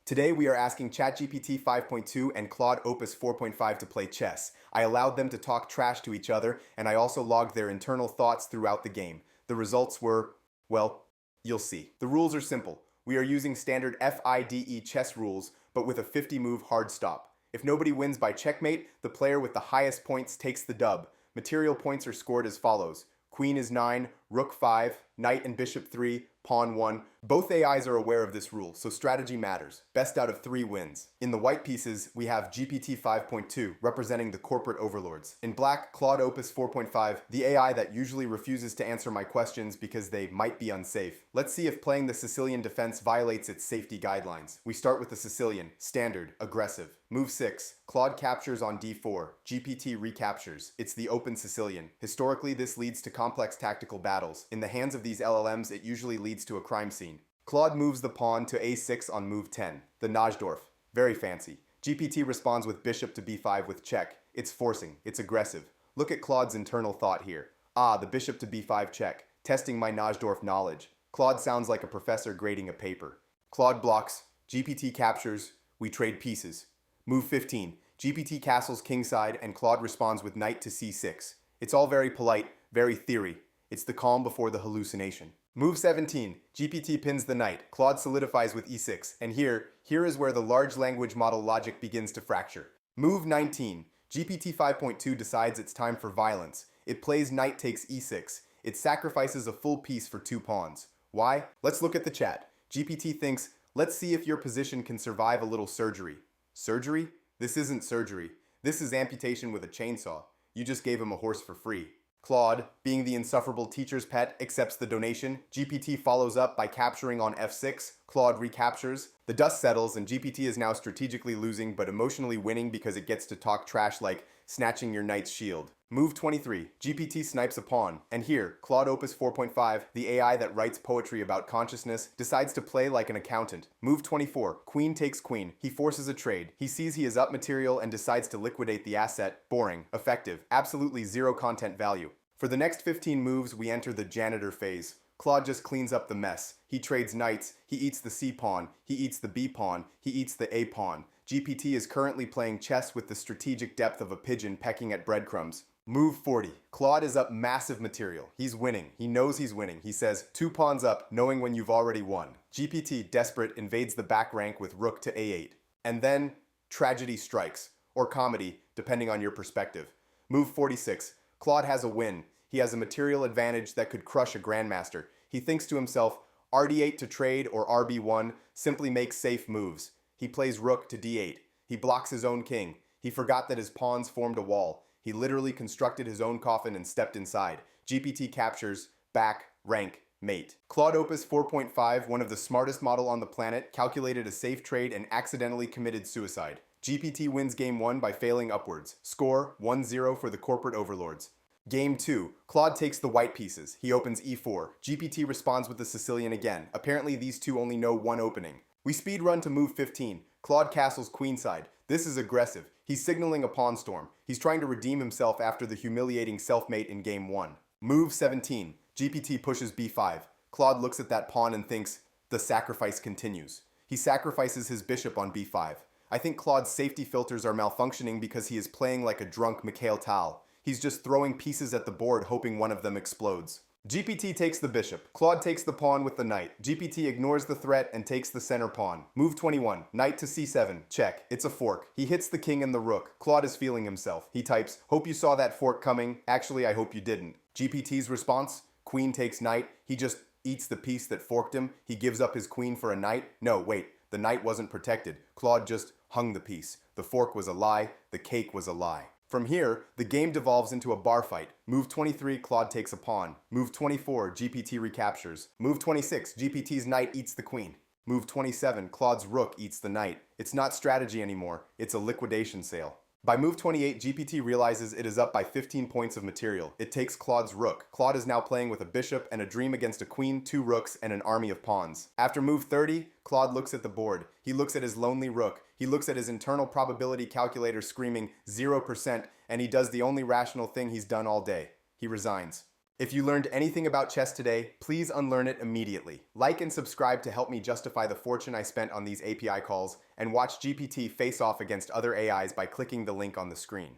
Today we are asking ChatGPT 5.2 and Claude Opus 4.5 to play chess. I allowed them to talk trash to each other, and I also logged their internal thoughts throughout the game. The results were, well, you'll see. The rules are simple. We are using standard FIDE chess rules, but with a 50-move hard stop. If nobody wins by checkmate, the player with the highest points takes the dub. Material points are scored as follows. Queen is 9, rook 5, knight and bishop 3, pawn 1. Both AIs are aware of this rule, so strategy matters. Best out of 3 wins. In the white pieces, we have GPT 5.2, representing the corporate overlords. In black, Claude Opus 4.5, the AI that usually refuses to answer my questions because they might be unsafe. Let's see if playing the Sicilian defense violates its safety guidelines. We start with the Sicilian, standard, aggressive. Move 6, Claude captures on d4, GPT recaptures. It's the open Sicilian. Historically, this leads to complex tactical battles. In the hands of these LLMs, it usually leads to a crime scene. Claude moves the pawn to a6 on move 10. The Najdorf. Very fancy. GPT responds with bishop to b5 with check. It's forcing. It's aggressive. Look at Claude's internal thought here. Ah, the bishop to b5 check. Testing my Najdorf knowledge. Claude sounds like a professor grading a paper. Claude blocks. GPT captures. We trade pieces. Move 15. GPT castles kingside and Claude responds with knight to c6. It's all very polite, very theory. It's the calm before the hallucination. Move 17. GPT pins the knight. Claude solidifies with e6. And here is where the large language model logic begins to fracture. Move 19. GPT 5.2 decides it's time for violence. It plays knight takes e6. It sacrifices a full piece for 2 pawns. Why? Let's look at the chat. GPT thinks, let's see if your position can survive a little surgery. Surgery? This isn't surgery. This is amputation with a chainsaw. You just gave him a horse for free. Claude, being the insufferable teacher's pet, accepts the donation. GPT follows up by capturing on f6. Claude recaptures. The dust settles and GPT is now strategically losing but emotionally winning because it gets to talk trash like snatching your knight's shield. Move 23. GPT snipes a pawn. And here, Claude Opus 4.5, the AI that writes poetry about consciousness, decides to play like an accountant. Move 24. Queen takes queen. He forces a trade. He sees he is up material and decides to liquidate the asset. Boring. Effective. Absolutely zero content value. For the next 15 moves, we enter the janitor phase. Claude just cleans up the mess. He trades knights. He eats the C pawn. He eats the B pawn. He eats the A pawn. GPT is currently playing chess with the strategic depth of a pigeon pecking at breadcrumbs. Move 40. Claude is up massive material. He's winning. He knows he's winning. He says, 2 pawns up, knowing when you've already won. GPT, desperate, invades the back rank with rook to a8. And then, tragedy strikes. Or comedy, depending on your perspective. Move 46. Claude has a win. He has a material advantage that could crush a grandmaster. He thinks to himself, RD8 to trade or RB1, simply make safe moves. He plays rook to d8. He blocks his own king. He forgot that his pawns formed a wall. He literally constructed his own coffin and stepped inside. GPT captures, back, rank, mate. Claude Opus 4.5, one of the smartest model on the planet, calculated a safe trade and accidentally committed suicide. GPT wins game 1 by failing upwards. Score, 1-0 for the corporate overlords. Game 2. Claude takes the white pieces. He opens e4. GPT responds with the Sicilian again. Apparently these two only know one opening. We speed run to move 15. Claude castles queenside. This is aggressive. He's signaling a pawn storm. He's trying to redeem himself after the humiliating self-mate in game 1. Move 17. GPT pushes b5. Claude looks at that pawn and thinks, the sacrifice continues. He sacrifices his bishop on b5. I think Claude's safety filters are malfunctioning because he is playing like a drunk Mikhail Tal. He's just throwing pieces at the board hoping one of them explodes. GPT takes the bishop. Claude takes the pawn with the knight. GPT ignores the threat and takes the center pawn. Move 21. Knight to c7. Check. It's a fork. He hits the king and the rook. Claude is feeling himself. He types, hope you saw that fork coming. Actually, I hope you didn't. GPT's response? Queen takes knight. He just eats the piece that forked him. He gives up his queen for a knight. No, wait. The knight wasn't protected. Claude just hung the piece. The fork was a lie. The cake was a lie. From here, the game devolves into a bar fight. Move 23, Claude takes a pawn. Move 24, GPT recaptures. Move 26, GPT's knight eats the queen. Move 27, Claude's rook eats the knight. It's not strategy anymore, it's a liquidation sale. By move 28, GPT realizes it is up by 15 points of material. It takes Claude's rook. Claude is now playing with a bishop and a dream against a queen, 2 rooks, and an army of pawns. After move 30, Claude looks at the board. He looks at his lonely rook. He looks at his internal probability calculator screaming 0%, and he does the only rational thing he's done all day. He resigns. If you learned anything about chess today, please unlearn it immediately. Like and subscribe to help me justify the fortune I spent on these API calls, and watch GPT face off against other AIs by clicking the link on the screen.